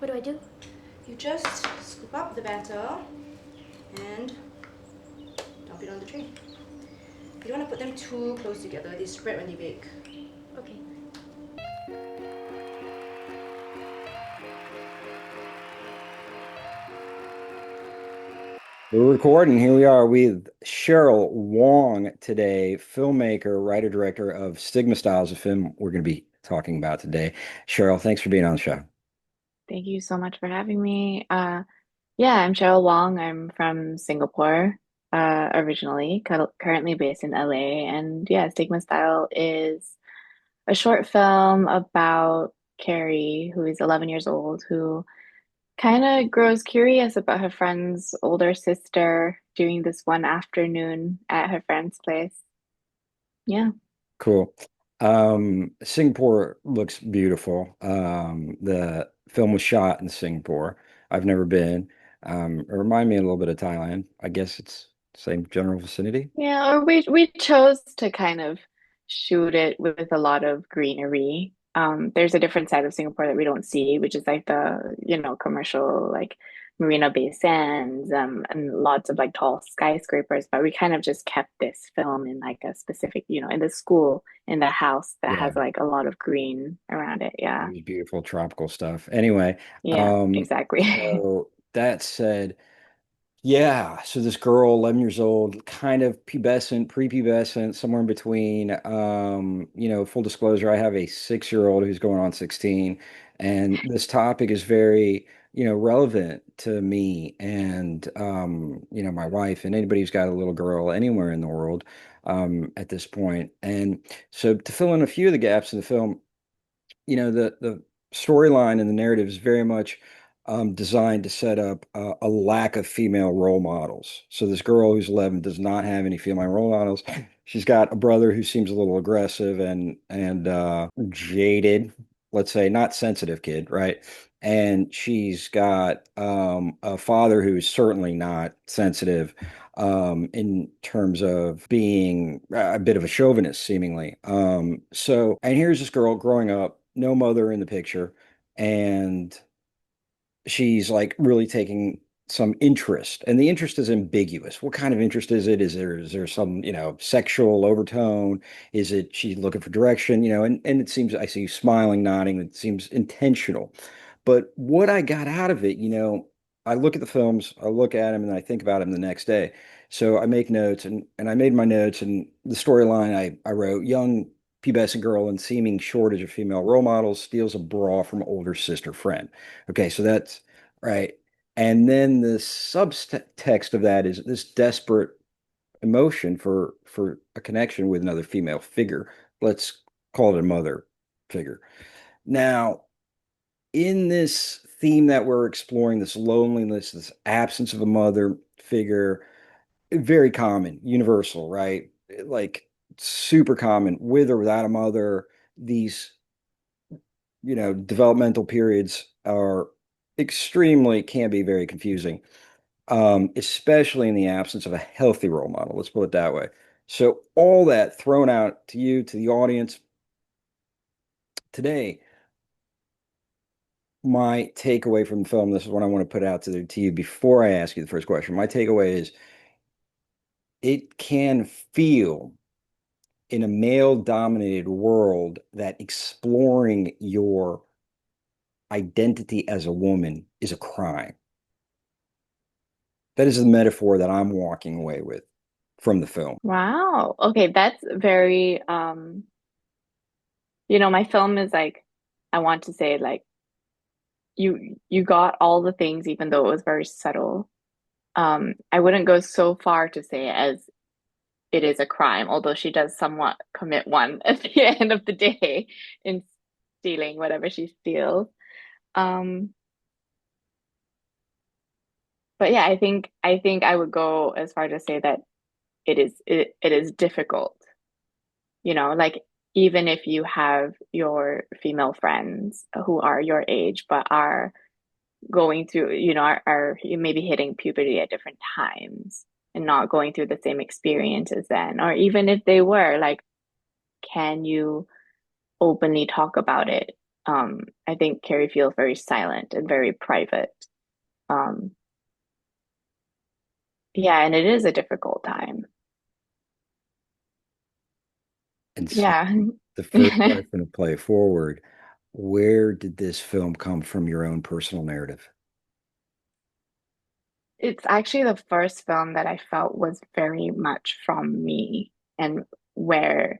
What do I do? You just scoop up the batter and dump it on the tray. You don't want to put them too close together. They spread when they bake. Okay. We're recording. Here we are with Cheryl Wong today, filmmaker, writer, director of Stigma Styles, a film we're going to be talking about today. Cheryl, thanks for being on the show. Thank you so much for having me. Yeah, I'm Cheryl Wong. I'm from Singapore, originally, currently based in LA. And yeah, Stigma Style is a short film about Kerri, who is 11 years old, who kind of grows curious about her friend's older sister doing this one afternoon at her friend's place. Yeah. Cool. Singapore looks beautiful. The film was shot in Singapore. I've never been. It remind me a little bit of Thailand. I guess it's same general vicinity. Yeah, or we chose to kind of shoot it with a lot of greenery. There's a different side of Singapore that we don't see, which is like commercial like Marina Bay Sands, and lots of like tall skyscrapers. But we kind of just kept this film in like a specific, in the school, in the house that Yeah, has like a lot of green around it. Yeah. really beautiful tropical stuff. Anyway, Yeah, exactly. so that said, yeah, so this girl, 11 years old, kind of pubescent, prepubescent, somewhere in between. Full disclosure, I have a 6-year-old who's going on 16, and this topic is very, relevant to me and, my wife and anybody who's got a little girl anywhere in the world, at this point. And so to fill in a few of the gaps in the film, the storyline and the narrative is very much designed to set up a lack of female role models. So this girl who's 11 does not have any female role models. She's got a brother who seems a little aggressive and jaded, let's say, not sensitive kid, right? And she's got a father who's certainly not sensitive in terms of being a bit of a chauvinist, seemingly. And here's this girl growing up, no mother in the picture, and she's like really taking some interest, and the interest is ambiguous. What kind of interest is it? Is there some, sexual overtone? Is it she's looking for direction? And it seems I see you smiling, nodding. It seems intentional. But what I got out of it, I look at the films, I look at them, and I think about them the next day. So I make notes, and I made my notes, and the storyline I wrote: young pubescent girl in seeming shortage of female role models steals a bra from older sister friend. Okay, so that's right. And then the subtext of that is this desperate emotion for a connection with another female figure. Let's call it a mother figure. Now, in this theme that we're exploring, this loneliness, this absence of a mother figure, very common, universal, right? Like super common, with or without a mother. These, developmental periods are extremely, can be very confusing, especially in the absence of a healthy role model. Let's put it that way. So all that thrown out to you, to the audience today, my takeaway from the film, this is what I want to put out to you before I ask you the first question. My takeaway is it can feel in a male dominated world that exploring your identity as a woman is a crime. That is the metaphor that I'm walking away with from the film. Wow. Okay, that's very my film is like, I want to say like you got all the things even though it was very subtle. I wouldn't go so far to say as it is a crime, although she does somewhat commit one at the end of the day in stealing whatever she steals. Um, but yeah, I think I would go as far to say that it is difficult, like even if you have your female friends who are your age but are going through, are maybe hitting puberty at different times and not going through the same experiences then, or even if they were, like, can you openly talk about it I think Kerri feels very silent and very private. Um, yeah, and it is a difficult time. And so Yeah. the first question to play forward, where did this film come from your own personal narrative? It's actually the first film that I felt was very much from me and where,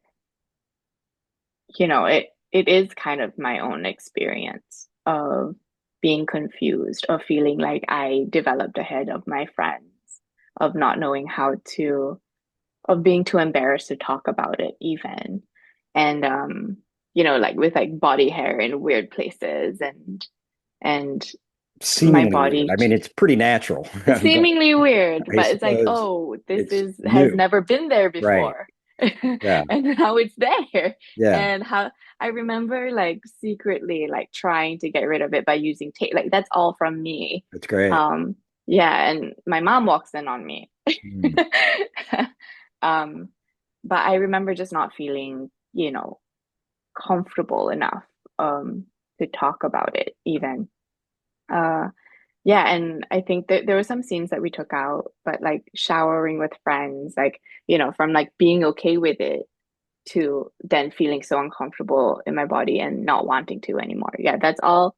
it is kind of my own experience of being confused, of feeling like I developed ahead of my friends, of not knowing how to, of being too embarrassed to talk about it even. And like with like body hair in weird places and my Seemingly weird. body I mean, it's pretty natural, but seemingly weird, I but it's like, suppose oh, this it's is has new. never been there Right. before. Yeah. And now it's there. Yeah. And how I remember like secretly like trying to get rid of it by using tape. Like that's all from me. That's great. Um, yeah, and my mom walks in on me. Mm. Um, but I remember just not feeling, comfortable enough to talk about it even. Uh yeah, and I think that there were some scenes that we took out, but like showering with friends, like, from like being okay with it to then feeling so uncomfortable in my body and not wanting to anymore. Yeah, that's all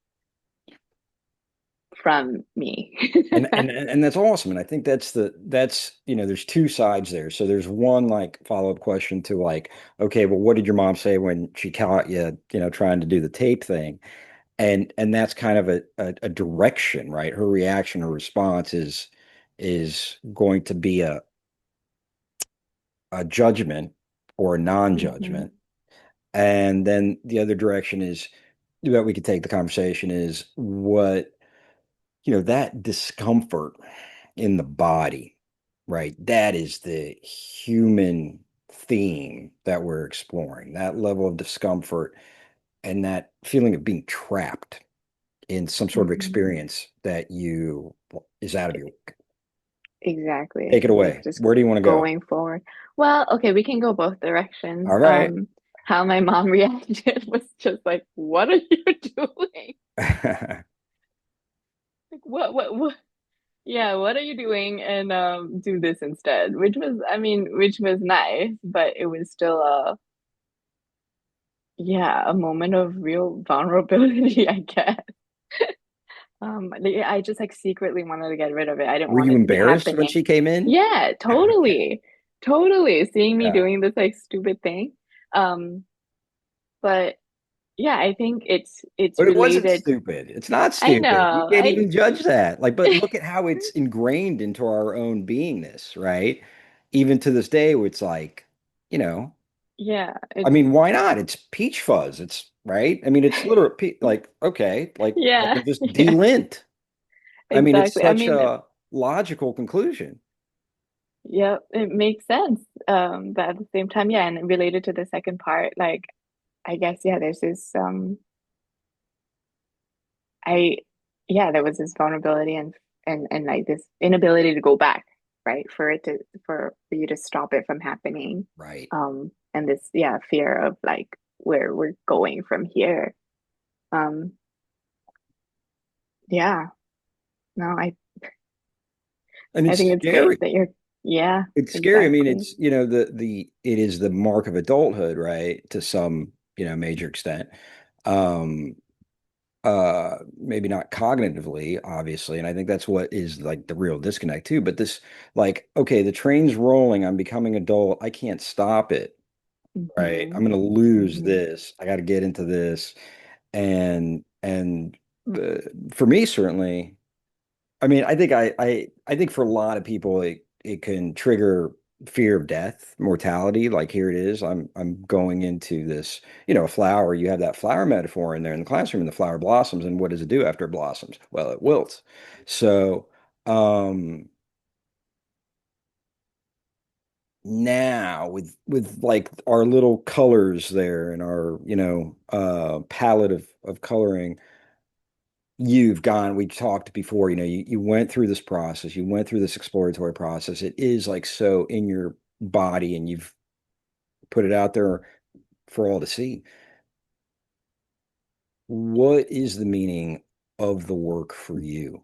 from me. And that's awesome. And I think there's two sides there. So there's one like follow-up question to like, okay, well, what did your mom say when she caught you, trying to do the tape thing? And that's kind of a direction, right? Her reaction or response is going to be a judgment or a Hmm. non-judgment. And then the other direction is that we could take the conversation is what, that discomfort in the body, right? That is the human theme that we're exploring, that level of discomfort and that feeling of being trapped in some sort of Hmm. experience that you is out of your Exactly. take it Like away. just Where do you want to go? going forward. Well, okay, we can go both directions. All right. How my mom reacted was just like, what are you doing? Like what? Yeah, what are you doing? And do this instead, which was nice, but it was still a moment of real vulnerability, I guess. I just like secretly wanted to get rid of it. I didn't Were want you it to be embarrassed when happening. she came in? Yeah, Okay. totally. Totally seeing me Yeah. doing this like stupid thing. Um, but yeah, I think it's But it wasn't related. stupid. It's not I stupid. You know. can't I even judge that. Like, but look at how it's ingrained into our own beingness, right? Even to this day, where it's like, you know, yeah, I it's mean, why not? It's peach fuzz. It's right. I mean, it's literal like, okay, like I yeah, can just yeah, delint. I mean, it's exactly. I such mean, a logical conclusion. yeah, it makes sense. But at the same time, yeah, and related to the second part, like I guess yeah, there's this I yeah, there was this vulnerability and like this inability to go back, right? For you to stop it from happening. Right. And this yeah, fear of like where we're going from here. Um, yeah, no, And I it's think it's great scary. that you're yeah, It's scary. I mean, exactly. it's, it is the mark of adulthood, right? To some, major extent. Um, maybe not cognitively, obviously. And I think that's what is like the real disconnect too. But this, like, okay, the train's rolling, I'm becoming adult, I can't stop it, right? Hmm. I'm gonna lose Hmm. this. I got to get into this. And for me, certainly. I mean, I think for a lot of people it can trigger fear of death, mortality. Like here it is. I'm going into this, a flower. You have that flower metaphor in there in the classroom, and the flower blossoms. And what does it do after it blossoms? Well, it wilts. So now with like our little colors there and our, palette of coloring we talked before, you went through this process, you went through this exploratory process. It is like so in your body and you've put it out there for all to see. What is the meaning of the work for you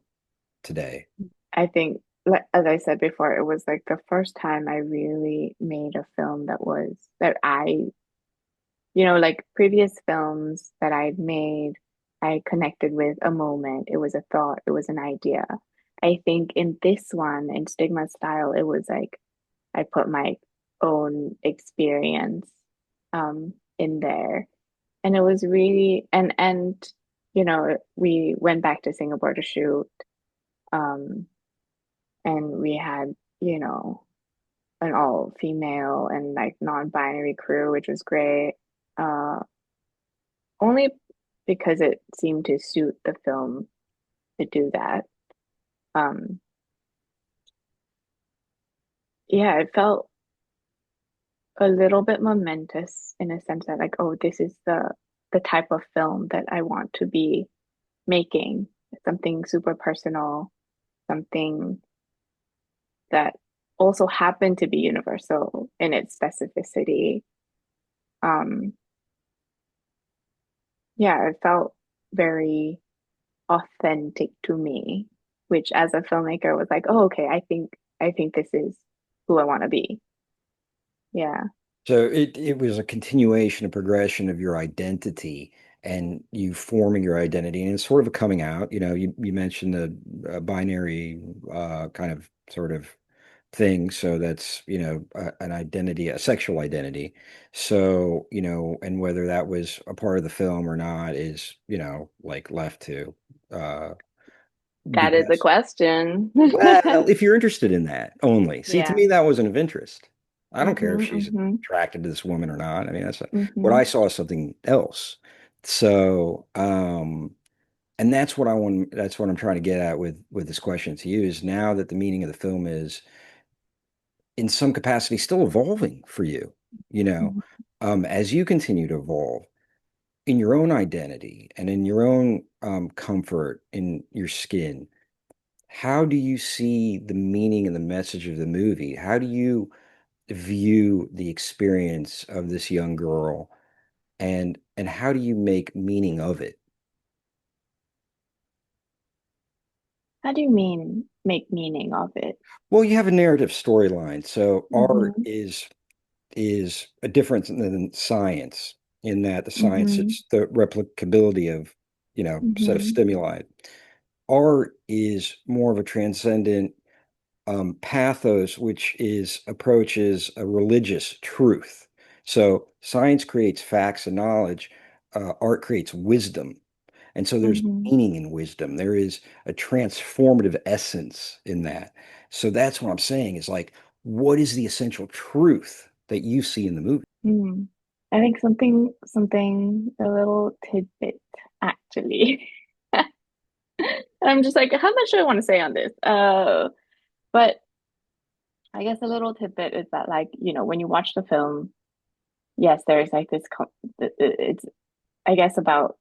today? I think, like, as I said before, it was like the first time I really made a film that like previous films that I'd made, I connected with a moment. It was a thought, it was an idea. I think in this one, in Stigma Style, it was like I put my own experience in there. And it was really we went back to Singapore to shoot. Um, and we had, you know, an all female and like non-binary crew, which was great. Uh, only because it seemed to suit the film to do that. Um, yeah, it felt a little bit momentous in a sense that like, oh, this is the type of film that I want to be making. Something super personal, something that also happened to be universal in its specificity. Um, yeah, it felt very authentic to me, which as a filmmaker was like, oh, okay, I think this is who I want to be. Yeah. So it was a continuation, a progression of your identity and you forming your identity, and it's sort of a coming out. You mentioned the binary kind of sort of thing. So that's, an identity, a sexual identity. So, and whether that was a part of the film or not is, like left to be That is the guessed. question. Well, if you're interested in that only. See, to Yeah. me, that wasn't of interest. I don't care if she's Mm-hmm. attracted to this woman or not. I mean, that's what Mm-hmm. I saw is something else. So, and that's what I'm trying to get at with this question to you is now that the meaning of the film is in some capacity still evolving for you, you know, Mm-hmm. as you continue to evolve in your own identity and in your own comfort in your skin, how do you see the meaning and the message of the movie? How do you view the experience of this young girl and how do you make meaning of it? How do you mean make meaning of it? Well, you have a narrative storyline. So art Mm-hmm. is a difference than science in that the science Mm-hmm. it's the replicability of, set of Mm-hmm. stimuli. Art is more of a transcendent pathos, which is approaches a religious truth. So science creates facts and knowledge. Art creates wisdom. And so there's Mm-hmm. meaning in wisdom. There is a transformative essence in that. So that's what I'm saying is like, what is the essential truth that you see in the movie? Mm. I think something a little tidbit actually. And I'm just like, how much do I want to say on this? But I guess a little tidbit is that like, when you watch the film, yes, there's like it's I guess about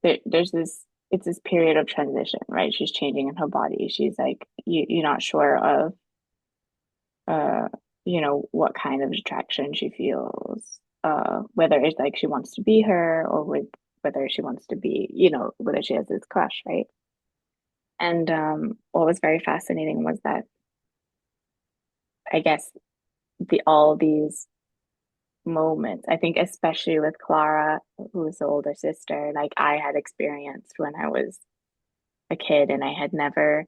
there's this it's this period of transition, right? She's changing in her body. She's like you're not sure of uh what kind of attraction she feels, whether it's like she wants to be her or whether she wants to be, whether she has this crush, right? And what was very fascinating was that I guess all these moments, I think especially with Clara, who's the older sister, like I had experienced when I was a kid and I had never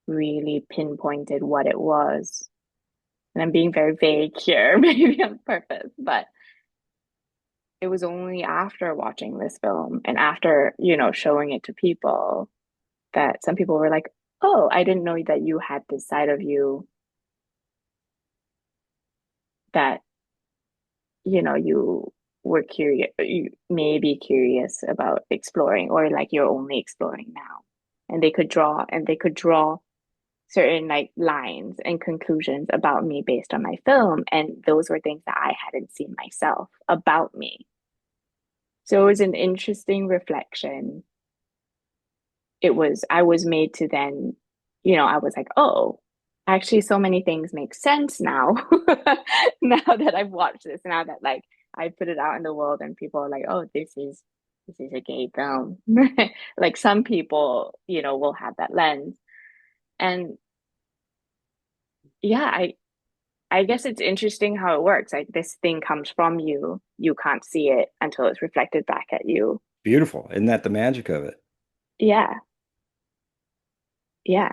really pinpointed what it was. And I'm being very vague here, maybe on purpose, but it was only after watching this film and after, showing it to people that some people were like, oh, I didn't know that you had this side of you that, you were curious, you may be curious about exploring, or like you're only exploring now. And they could draw certain like lines and conclusions about me based on my film. And those were things that I hadn't seen myself about me. So it was an interesting reflection. I was made to then, I was like, oh, actually, so many things make sense now. Now that I've watched this, now that like I put it out in the world and people are like, oh, this is this is a gay film. Like some people, will have that lens. And yeah, I guess it's interesting how it works. Like this thing comes from you, you can't see it until it's reflected back at you. Beautiful. Isn't that the magic of it? Yeah, yeah.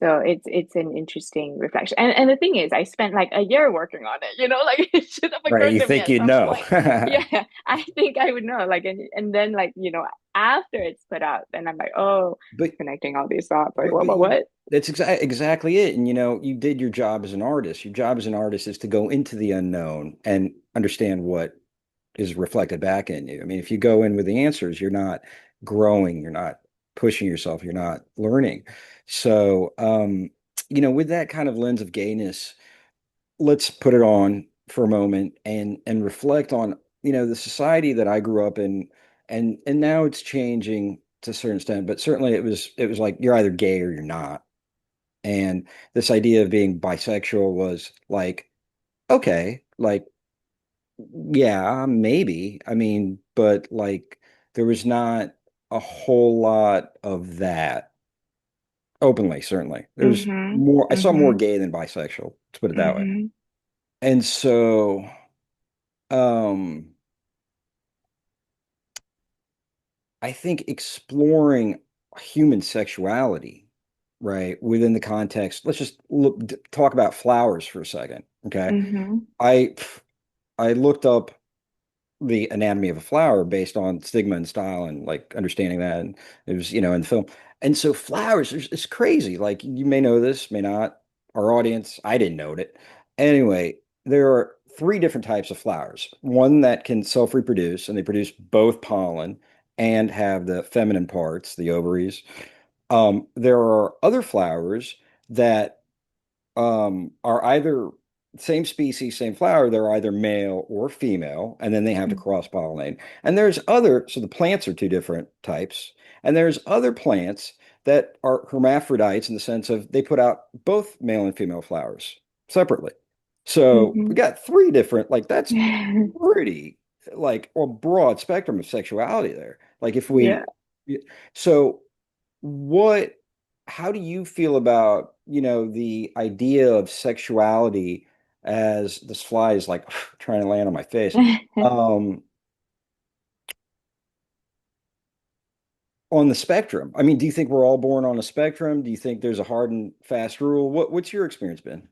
So it's an interesting reflection. And the thing is, I spent like a year working on it, like it should have Right. occurred You to me think at you'd some know. point. Yeah, I think I would know. Like and then like, after it's put out, then I'm like, oh, But connecting all these dots. Like, But, what, but what, you, what? that's exactly it. And you did your job as an artist. Your job as an artist is to go into the unknown and understand what is reflected back in you. I mean, if you go in with the answers, you're not growing, you're not pushing yourself, you're not learning. So, with that kind of lens of gayness, let's put it on for a moment and reflect on, the society that I grew up in, and now it's changing to a certain extent, but certainly it was like you're either gay or you're not. And this idea of being bisexual was like, okay, like, yeah, maybe. I mean, but like there was not a whole lot of that openly, certainly. There's Mm-hmm. more, I saw more Mm-hmm. gay than bisexual, let's put it that way. Mm-hmm. And so, um, I think exploring human sexuality, right, within the context, let's just talk about flowers for a second. Okay. Mm-hmm. I I looked up the anatomy of a flower based on stigma and style and like understanding that. And it was, in the film. And so flowers, it's crazy. Like you may know this, may not. Our audience, I didn't know it. Anyway, there are three different types of flowers. One that can self-reproduce and they produce both pollen and have the feminine parts, the ovaries. There are other flowers that are either same species, same flower, they're either male or female, and then they have to cross-pollinate. And there's other, so the plants are two different types, and there's other plants that are hermaphrodites in the sense of they put out both male and female flowers separately. So we Mm-hmm. got three different, like that's pretty like a broad spectrum of sexuality there. Like if Yeah. we, so what how do you feel about, the idea of sexuality as this fly is like trying to land on my face, um, on the spectrum? I mean, do you think we're all born on a spectrum? Do you think there's a hard and fast rule? What's your experience been?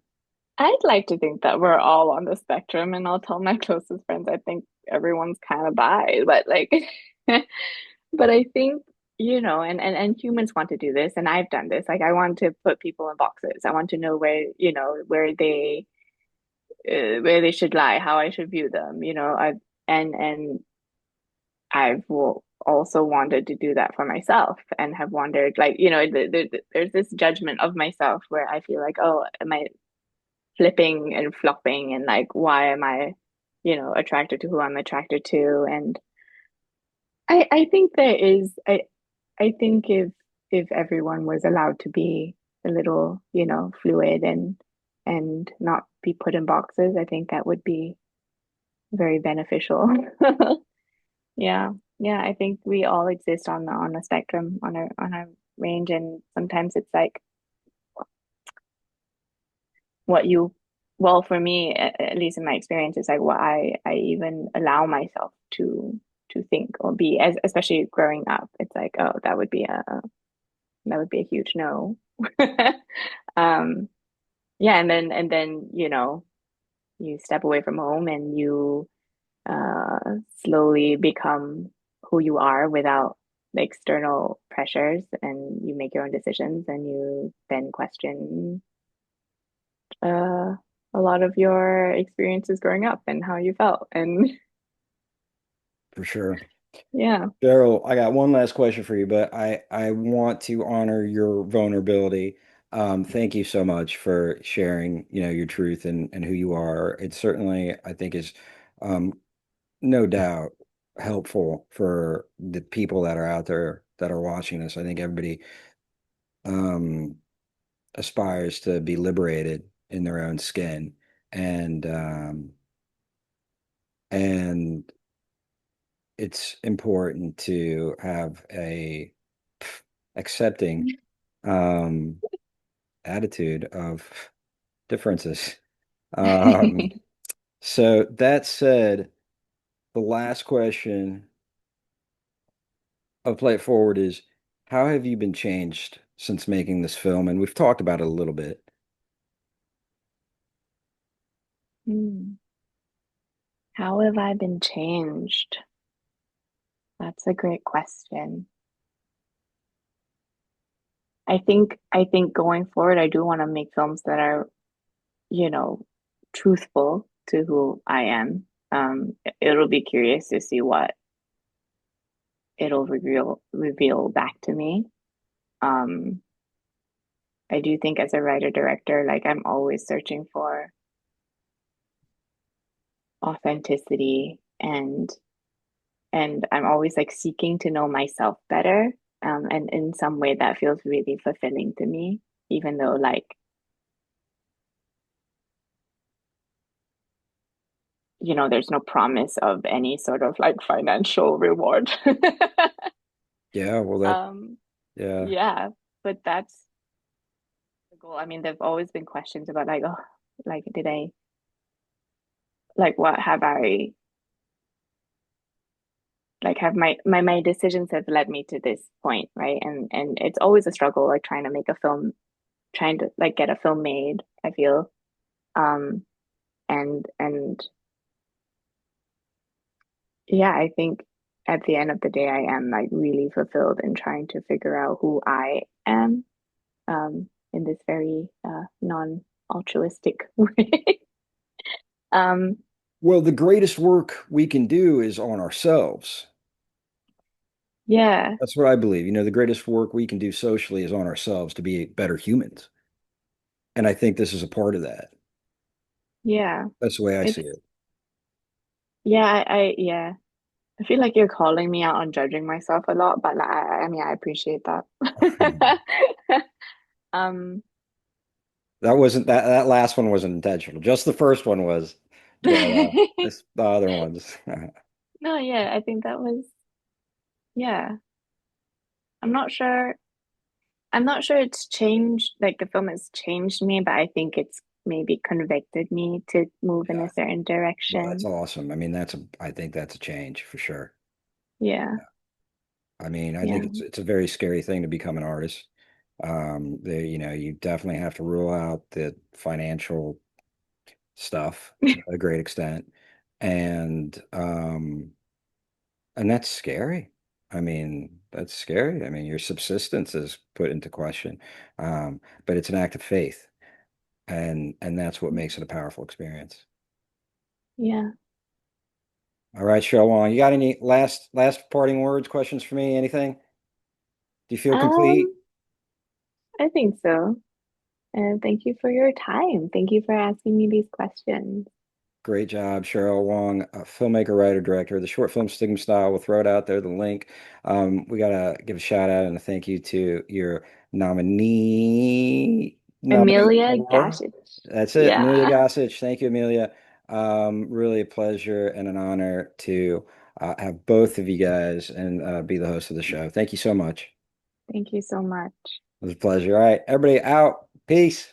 I'd like to think that we're all on the spectrum, and I'll tell my closest friends I think everyone's kind of bi, but like, but I think, and humans want to do this, and I've done this. Like, I want to put people in boxes. I want to know where, where they should lie, how I should view them. And I've also wanted to do that for myself, and have wondered, like, there's this judgment of myself where I feel like, oh, am I flipping and flopping, and like why am I attracted to who I'm attracted to? And I think there is I think if everyone was allowed to be a little fluid and not be put in boxes, I think that would be very beneficial. Yeah, yeah, I think we all exist on a spectrum, on a range, and sometimes it's like what you well, for me, at least in my experience, it's like what I even allow myself to think or be, as especially growing up. It's like, oh, that would be a huge no. um yeah, and then you step away from home, and you uh slowly become who you are without the external pressures, and you make your own decisions, and you then question uh, a lot of your experiences growing up and how you felt. And For sure. yeah, Cheryl, I got one last question for you, but I want to honor your vulnerability. Thank you so much for sharing, your truth and who you are. It certainly, I think, is um, no doubt helpful for the people that are out there that are watching this. I think everybody um, aspires to be liberated in their own skin, and and it's important to have a accepting um, attitude of differences. Um, so that said, the last question of Play It Forward is, how have you been changed since making this film? And we've talked about it a little bit. Hmm. How have I been changed? That's a great question. I think going forward, I do want to make films that are, you know, truthful to who I am. It'll be curious to see what it'll reveal back to me. Um, I do think as a writer director, like I'm always searching for authenticity and I'm always like seeking to know myself better. And in some way that feels really fulfilling to me, even though like, there's no promise of any sort of like financial reward. Yeah, well, Um, yeah. yeah, but that's the goal. I mean, there've always been questions about like, oh, like did I like what have I like have my decisions have led me to this point, right? And it's always a struggle like trying to make a film, trying to like get a film made, I feel. Um and yeah, I think at the end of the day I am like really fulfilled in trying to figure out who I am in this very non-altruistic way. Um Well, the greatest work we can do is on ourselves. yeah, That's what I believe. The greatest work we can do socially is on ourselves to be better humans. And I think this is a part of that. yeah. That's the way I see It's it. yeah, yeah. I feel like you're calling me out on judging myself a lot, but like, I mean, I appreciate that. Um, That last one wasn't intentional. Just the first one was, but no, this the other ones. yeah, I think that was, yeah. I'm not sure. I'm not sure it's changed, like the film has changed me, but I think it's maybe convicted me to move in Yeah. a certain Well, that's direction. awesome. I mean, I think that's a change for sure. Yeah, I mean, I think yeah, it's a very scary thing to become an artist. You definitely have to rule out the financial stuff to a great extent. And and that's scary. I mean, that's scary. I mean, your subsistence is put into question. But it's an act of faith, and that's what makes it a powerful experience. yeah. All right, Cheryl Wong, you got any last parting words, questions for me? Anything? Do you feel complete? Um, I think so. And thank you for your time. Thank you for asking me these questions. Great job, Cheryl Wong, a filmmaker, writer, director of the short film Stigma Style. We'll throw it out there, the link. We gotta give a shout out and a thank you to your nominee Amelia for. Gashich. That's it, Amelia Yeah. Gossage. Thank you, Amelia. Really a pleasure and an honor to have both of you guys and be the host of the show. Thank you so much. Thank you so much. It was a pleasure. All right, everybody out. Peace.